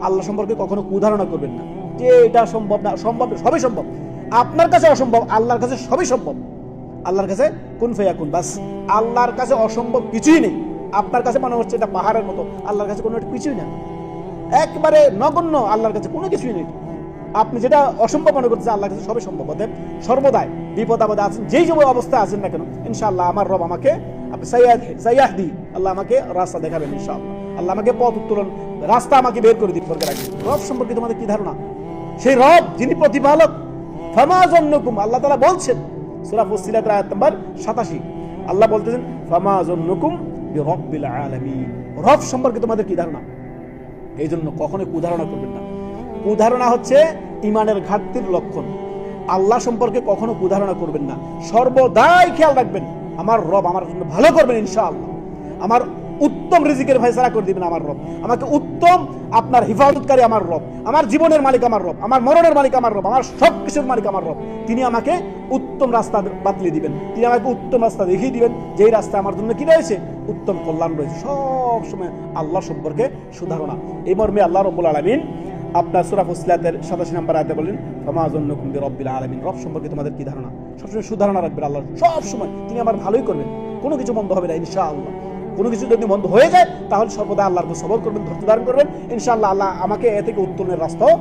আল্লাহ সম্পর্কে কখনো কুধারণা করবেন না যে এটা সম্ভব না, সম্ভব না, সবই সম্ভব। আপনার কাছে অসম্ভব, আল্লাহর কাছে সবই সম্ভব। আল্লাহর কাছে কুন ফায়াকুন, বাস। আল্লাহর কাছে অসম্ভব কিছুই নেই। আপনার কাছে মনে হচ্ছে এটা পাহাড়ের মতো, আল্লাহর কাছে কোনো কিছুই না, একবারে নগণ্য, আল্লাহর কাছে কোনো কিছুই নেই। আপনি যেটা অসম্ভব মনে করছেন, আল্লাহর কাছে সবই সম্ভব। অতএব সর্বদাই বিপদ আপদে আছেন, যেই যে অবস্থায় আছেন না কেন, ইনশাআল্লাহ আমার রব আমাকে সাইয়াহদি, আল্লাহ আমাকে রাস্তা দেখাবেন ইনশাআল্লাহ। আল্লাহ আমাকে পথ উত্তোলন, রাস্তা আমাকে বের করে দিতে রাখবেন। রব সম্পর্কে তোমাদের কি ধারণা? সেই রব যিনি প্রতিপালক। ফামা জন্নুকুম, আল্লাহ তাআলা বলছেন সূরা ফুসসিলাত আয়াত নাম্বার 87, আল্লাহ বলতেছেন ফামা জন্নুকুম বিরব্বিল আলামিন। রব সম্পর্কে তোমাদের কি ধারণা? এই জন্য কখনোই কুধারণা করবেন না। কুধারণা হচ্ছে ইমানের ঘাটতির লক্ষণ। আল্লাহ সম্পর্কে কখনো কুধারণা করবেন না। সর্বদাই খেয়াল রাখবেন আমার রব আমার জন্য ভালো করবেন ইনশাআল্লাহ। আমার উত্তম রিজিকের ফয়সালা করে দিবেন আমার রব। আমাকে উত্তম আপনার হিফাজতকারী আমার রব। আমার জীবনের মালিক আমার রব। আমার মরণের মালিক আমার রব। আমার সব কিছুর মালিক আমার রব। তিনি আমাকে উত্তম রাস্তা বাতলে দিবেন। তিনি আমাকে উত্তম রাস্তা দেখিয়ে দিবেন, যেই রাস্তা আমার জন্য কি রয়েছে, উত্তম কল্যাণ রয়েছে। সব সময় আল্লাহ সম্পর্কে সুধারণা। এই মর্মে আল্লাহ রাব্বুল আলামিন আপনার সূরা ফুসসিলাতের 87 নম্বর আয়াতে বলেন ফামা যন্নুকুম বিরব্বিল আলামিন। রব সম্পর্কে তোমাদের কি ধারণা? সবসময় সুধারণা রাখবেন আল্লাহ, সব সময় তিনি আমার ভালোই করবেন, কোনো কিছু মন্দ হবে না ইনশাআল্লাহ। কোনো কিছু যদি বন্ধ হয়ে যায় তাহলে সর্বদা আল্লাহর উপর সবর করবেন, ধৈর্য ধারণ করবেন, ইনশাআল্লাহ আল্লাহ আমাকে এ থেকে উত্তরণের রাস্তাও